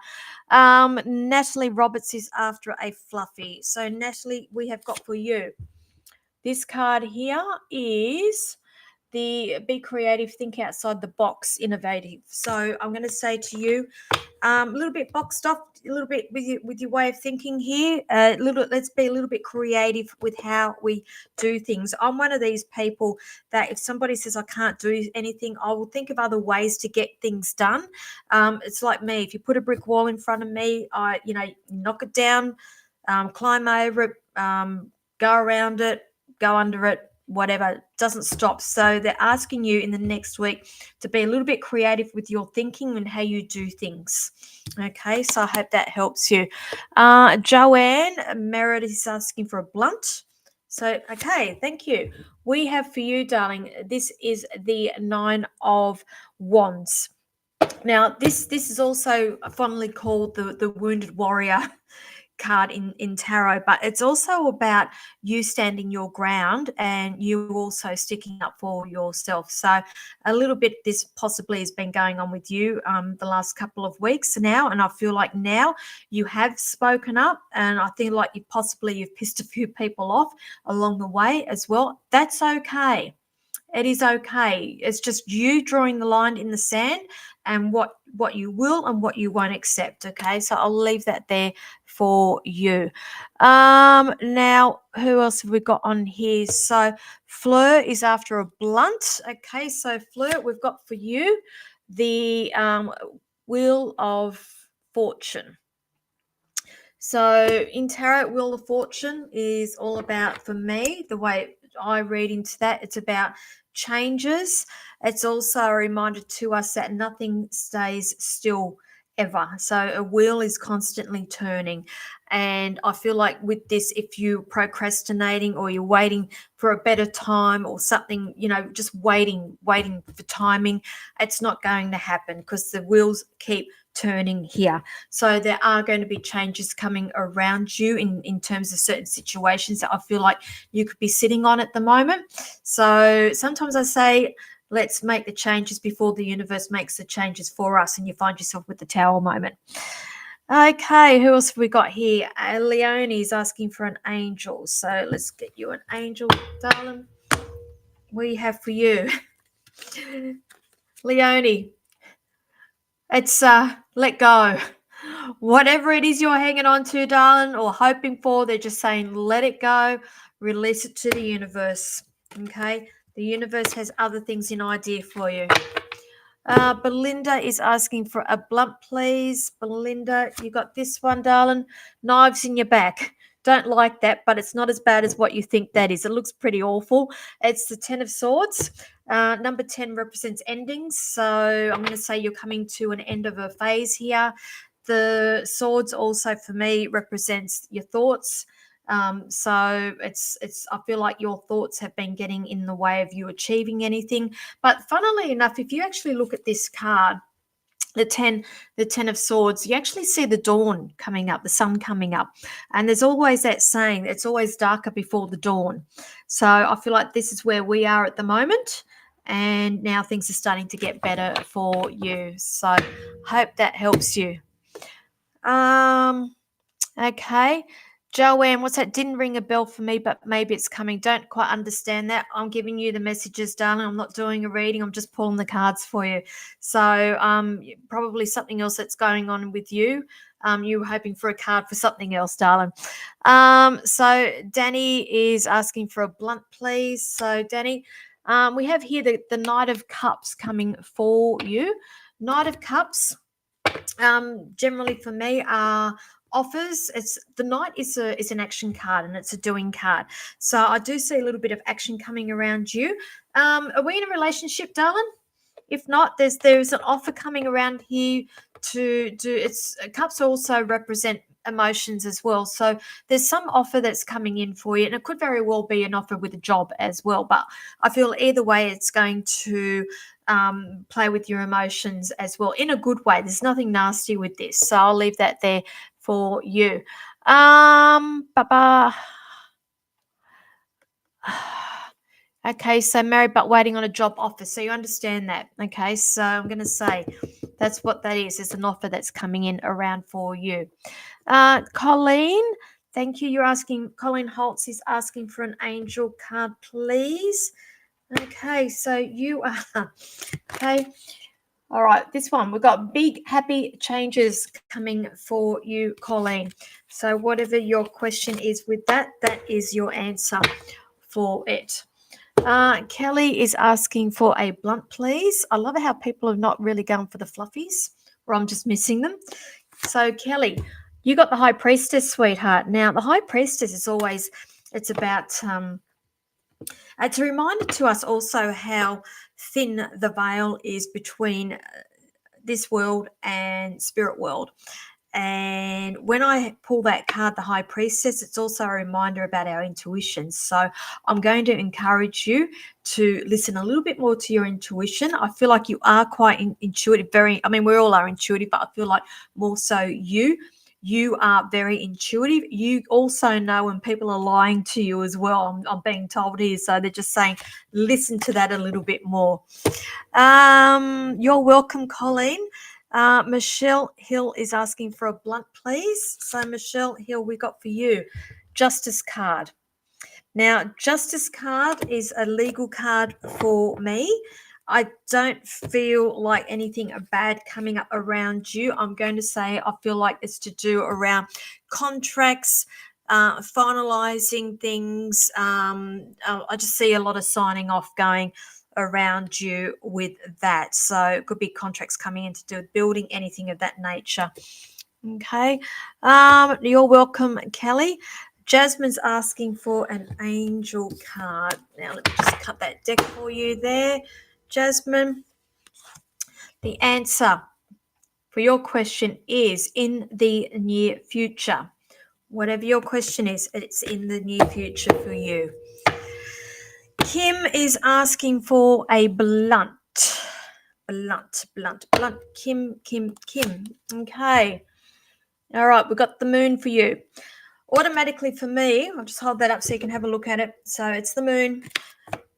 Natalie Roberts is after a fluffy. So, Natalie, we have got for you. This card here is the be creative, think outside the box, innovative. So I'm going to say to you, a little bit boxed off, a little bit with your way of thinking here. Let's be a little bit creative with how we do things. I'm one of these people that if somebody says I can't do anything, I will think of other ways to get things done. It's like me. If you put a brick wall in front of me, I knock it down, climb over it, go around it, go under it, whatever, doesn't stop. So they're asking you in the next week to be a little bit creative with your thinking and how you do things. Okay, so I hope that helps you. Joanne Meredith is asking for a blunt. So, okay, thank you. We have for you, darling, this is the 9 of Wands. Now, this is also fondly called the Wounded Warrior card in tarot, but it's also about you standing your ground and you also sticking up for yourself. So a little bit this possibly has been going on with you the last couple of weeks now, and I feel like now you have spoken up, and I think like you've pissed a few people off along the way as well. That's okay. It is okay. It's just you drawing the line in the sand and what you will and what you won't accept. Okay, so I'll leave that there for you. Now, who else have we got on here? So Fleur is after a blunt. Okay, so Fleur, we've got for you the Wheel of Fortune. So in tarot, Wheel of Fortune is all about, for me, the way I read into that, it's about changes. It's also a reminder to us that nothing stays still ever. So a wheel is constantly turning. And I feel like with this, if you're procrastinating or you're waiting for a better time or something, just waiting for timing, it's not going to happen because the wheels keep turning here. So there are going to be changes coming around you in terms of certain situations that I feel like you could be sitting on at the moment. So sometimes I say, let's make the changes before the universe makes the changes for us, and you find yourself with the Tower moment. Okay, who else have we got here? Leonie's asking for an angel. So let's get you an angel, darling. What do you have for you? Leonie, it's let go. Whatever it is you're hanging on to, darling, or hoping for, they're just saying let it go, release it to the universe. Okay? The universe has other things in idea for you. Belinda is asking for a blunt, please. Belinda, you got this one, darling. Knives in your back. Don't like that, but it's not as bad as what you think that is. It looks pretty awful. It's the 10 of Swords. Number 10 represents endings. So I'm going to say you're coming to an end of a phase here. The swords also for me represents your thoughts. So it's I feel like your thoughts have been getting in the way of you achieving anything. But funnily enough, if you actually look at this card, the 10 of Swords, you actually see the dawn coming up, the sun coming up. And there's always that saying, it's always darker before the dawn. So I feel like this is where we are at the moment. And now things are starting to get better for you. So hope that helps you. Okay. Joanne, what's that? Didn't ring a bell for me, but maybe it's coming. Don't quite understand that. I'm giving you the messages, darling. I'm not doing a reading. I'm just pulling the cards for you. So probably something else that's going on with you. You were hoping for a card for something else, darling. So Danny is asking for a blunt, please. So Danny, we have here the Knight of Cups coming for you. Knight of Cups, generally for me, are offers. It's the Knight is an action card, and it's a doing card. So I do see a little bit of action coming around you. Are we in a relationship, darling? If not, there's an offer coming around here to do. It's cups also represent emotions as well. So there's some offer that's coming in for you, and it could very well be an offer with a job as well. But I feel either way, it's going to play with your emotions as well in a good way. There's nothing nasty with this, so I'll leave that there for you. Okay, so married but waiting on a job offer. So you understand that. Okay, so I'm going to say that's what that is. It's an offer that's coming in around for you. Colleen, thank you. Colleen Holtz is asking for an angel card, please. Okay, so you are, okay. All right, this one, we've got big happy changes coming for you, Colleen. So whatever your question is with that is your answer for it. Kelly is asking for a blunt, please. I love how people are not really going for the fluffies, or I'm just missing them. So Kelly, you got the High Priestess, sweetheart. Now, the High Priestess is always, it's about, it's a reminder to us also how thin the veil is between this world and spirit world. And when I pull that card, the High Priestess, it's also a reminder about our intuition. So I'm going to encourage you to listen a little bit more to your intuition. I feel like you are quite intuitive, we all are intuitive, but I feel like more so you are very intuitive. You also know when people are lying to you as well. I'm being told here. So they're just saying, listen to that a little bit more. You're welcome, Colleen. Michelle Hill is asking for a blunt, please. So Michelle Hill, we got for you Justice card. Now, Justice card is a legal card for me. I don't feel like anything bad coming up around you. I'm going to say I feel like it's to do around contracts, finalizing things. I just see a lot of signing off going around you with that. So it could be contracts coming in to do with building, anything of that nature. Okay. You're welcome, Kelly. Jasmine's asking for an angel card. Now, let me just cut that deck for you there, Jasmine. The answer for your question is in the near future. Whatever your question is, it's in the near future for you. Kim is asking for a blunt. Kim. Okay. All right, we've got the moon for you. Automatically for me, I'll just hold that up so you can have a look at it. So it's the moon.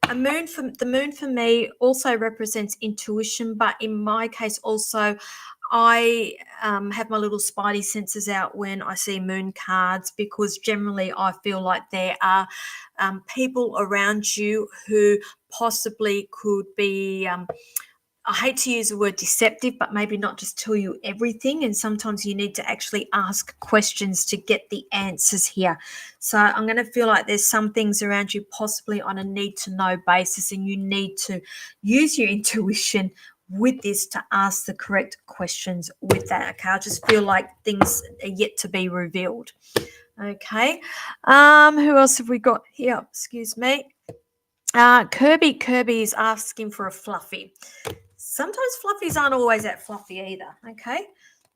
The moon for me also represents intuition, but in my case also I have my little spidey senses out when I see moon cards, because generally I feel like there are people around you who possibly could be I hate to use the word deceptive, but maybe not just tell you everything. And sometimes you need to actually ask questions to get the answers here. So I'm going to feel like there's some things around you possibly on a need to know basis, and you need to use your intuition with this to ask the correct questions with that. Okay, I just feel like things are yet to be revealed. Okay, who else have we got here? Excuse me. Kirby is asking for a fluffy. Sometimes fluffies aren't always that fluffy either. Okay.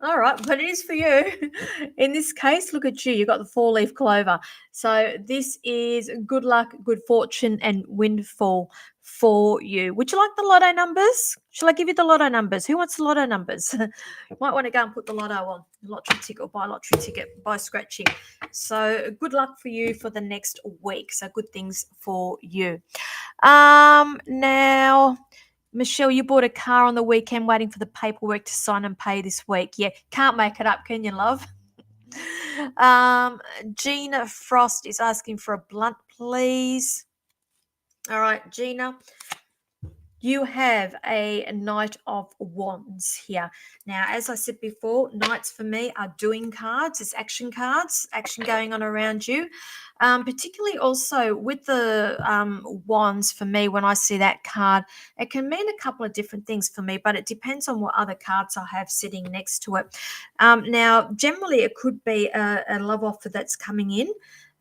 All right, but it is for you. In this case, look at you. You got the 4-leaf clover. So this is good luck, good fortune, and windfall for you. Would you like the lotto numbers? Shall I give you the lotto numbers? Who wants the lotto numbers? You might want to go and put the lotto on. Lottery ticket, or buy a lottery ticket by scratching. So good luck for you for the next week. So good things for you. Now, Michelle, you bought a car on the weekend waiting for the paperwork to sign and pay this week. Yeah, can't make it up, can you, love? Gina Frost is asking for a blunt, please. All right, Gina. You have a Knight of Wands here. Now, as I said before, Knights for me are doing cards. It's action cards, action going on around you. Particularly also with the Wands for me, when I see that card, it can mean a couple of different things for me, but it depends on what other cards I have sitting next to it. Now, generally, it could be a love offer that's coming in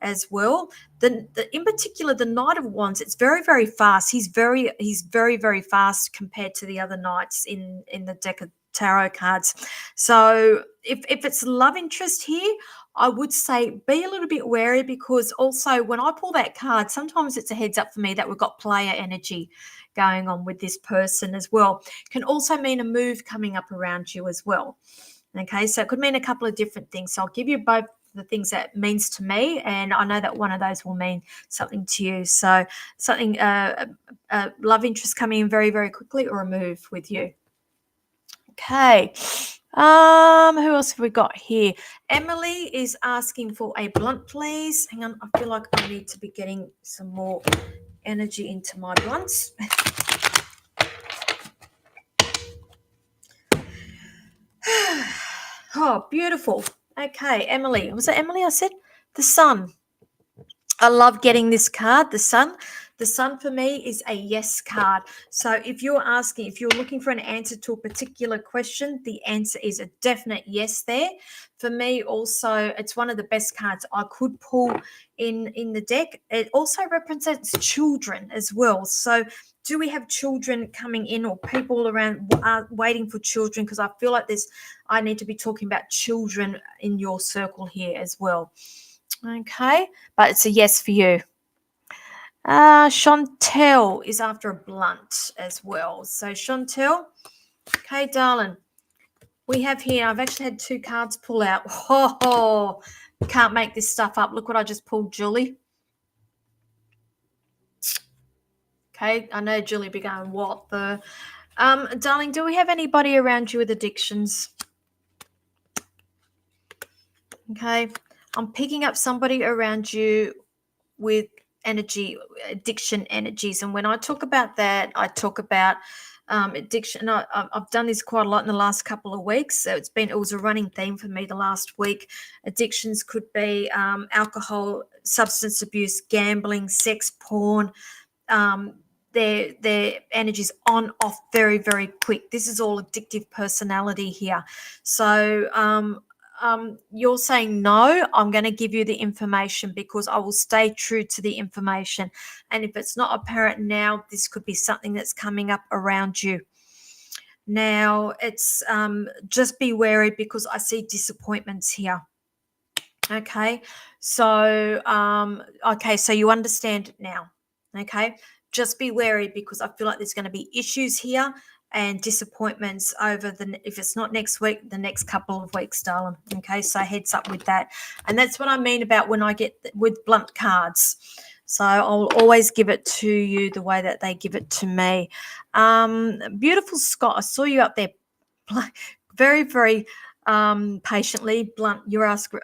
as well. In particular, the Knight of Wands, it's very, very fast. He's very, very fast compared to the other knights in the deck of tarot cards. So if it's love interest here, I would say be a little bit wary, because also when I pull that card, sometimes it's a heads up for me that we've got player energy going on with this person as well. Can also mean a move coming up around you as well. Okay, so it could mean a couple of different things. So I'll give you both the things that it means to me, and I know that one of those will mean something to you. So something, love interest coming in very, very quickly, or a move with you. Okay. Who else have we got here? Emily is asking for a blunt, please. Hang on, I feel like I need to be getting some more energy into my blunts. Oh, beautiful. Okay, Emily. Was it Emily I said? The Sun. I love getting this card, the Sun. The Sun for me is a yes card. So if you're looking for an answer to a particular question, the answer is a definite yes there. For me also, it's one of the best cards I could pull in the deck. It also represents children as well. So do we have children coming in, or people around waiting for children? Because I feel like I need to be talking about children in your circle here as well. Okay, but it's a yes for you. Chantel is after a blunt as well. So Chantel, okay, darling, we have here, I've actually had 2 cards pull out. Oh, can't make this stuff up. Look what I just pulled, Julie. Okay, I know Julie be going, what the? Darling, do we have anybody around you with addictions? Okay, I'm picking up somebody around you with addiction energies. And when I talk about that, I talk about addiction. I've done this quite a lot in the last couple of weeks. So it was a running theme for me the last week. Addictions could be alcohol, substance abuse, gambling, sex, porn. Their energy's on, off very, very quick. This is all addictive personality here. So you're saying no, I'm going to give you the information, because I will stay true to the information. And if it's not apparent now, this could be something that's coming up around you. Now, it's just be wary because I see disappointments here. Okay. So, okay, so you understand it now. Okay. Just be wary because I feel like there's going to be issues here and disappointments over if it's not next week, the next couple of weeks, darling. Okay. So heads up with that. And that's what I mean about when I get with blunt cards. So I'll always give it to you the way that they give it to me. Beautiful Scott, I saw you up there very, very patiently. Blunt, you're asking.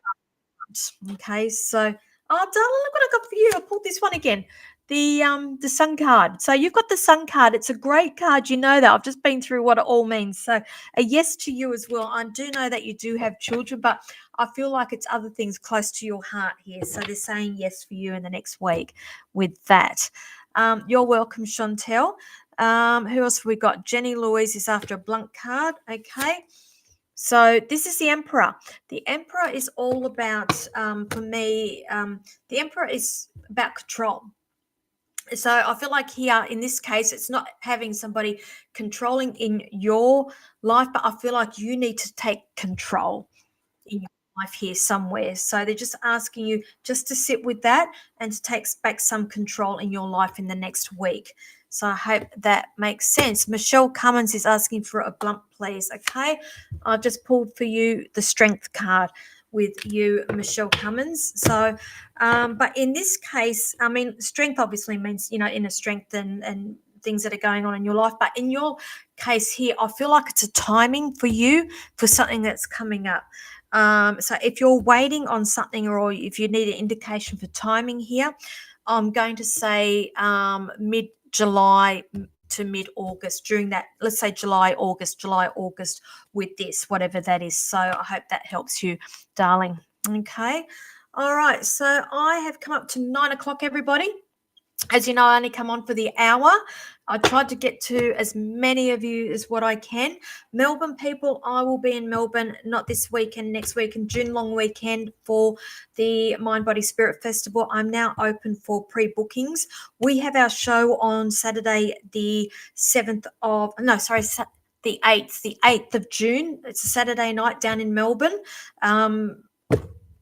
Okay, so darling, look what I got for you. I pulled this one again. The sun card. So you've got the sun card. It's a great card. You know that. I've just been through what it all means. So a yes to you as well. I do know that you do have children, but I feel like it's other things close to your heart here. So they're saying yes for you in the next week with that. You're welcome, Chantel. Who else have we got? Jenny Louise is after a blunt card. Okay. So this is the Emperor. The Emperor is all about, for me, the Emperor is about control. So I feel like here in this case, it's not having somebody controlling in your life, but I feel like you need to take control in your life here somewhere. So they're just asking you just to sit with that and to take back some control in your life in the next week. So I hope that makes sense. Michelle Cummins is asking for a blunt, please. Okay. I've just pulled for you the strength card with you, Michelle Cummins. So, but in this case, I mean, strength obviously means, inner strength and things that are going on in your life. But in your case here, I feel like it's a timing for you for something that's coming up. So if you're waiting on something or if you need an indication for timing here, I'm going to say mid-July to mid-August during that, let's say July, August with this, whatever that is. So I hope that helps you, darling. Okay. All right. So I have come up to 9 o'clock, everybody. As you know, I only come on for the hour. I tried to get to as many of you as what I can. Melbourne people, I will be in Melbourne, not this weekend, next weekend, June long weekend for the Mind Body Spirit Festival. I'm now open for pre-bookings. We have our show on Saturday, the 8th, the 8th of June. It's a Saturday night down in Melbourne.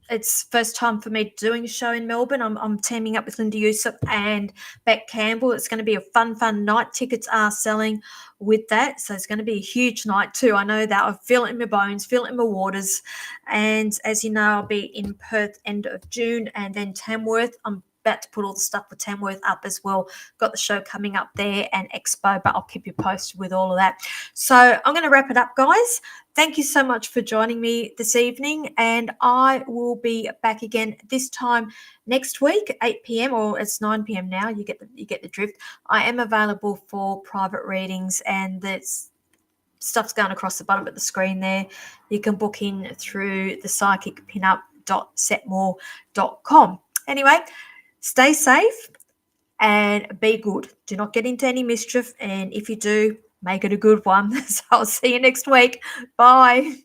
It's first time for me doing a show in Melbourne. I'm teaming up with Linda Yusuf and Beck Campbell. It's going to be a fun night. Tickets are selling with that. So it's going to be a huge night too. I know that. I feel it in my bones, feel it in my waters. And as you know, I'll be in Perth end of June and then Tamworth. I'm about to put all the stuff for Tamworth up as well. Got the show coming up there and Expo, but I'll keep you posted with all of that. So I'm going to wrap it up, guys. Thank you so much for joining me this evening, and I will be back again this time next week, 8 p.m. or it's 9 p.m. now. You get the drift. I am available for private readings, and that's stuff's going across the bottom of the screen there. You can book in through the psychicpinup.setmore.com. Anyway, stay safe and be good. Do not get into any mischief, and if you do, make it a good one. So I'll see you next week. Bye.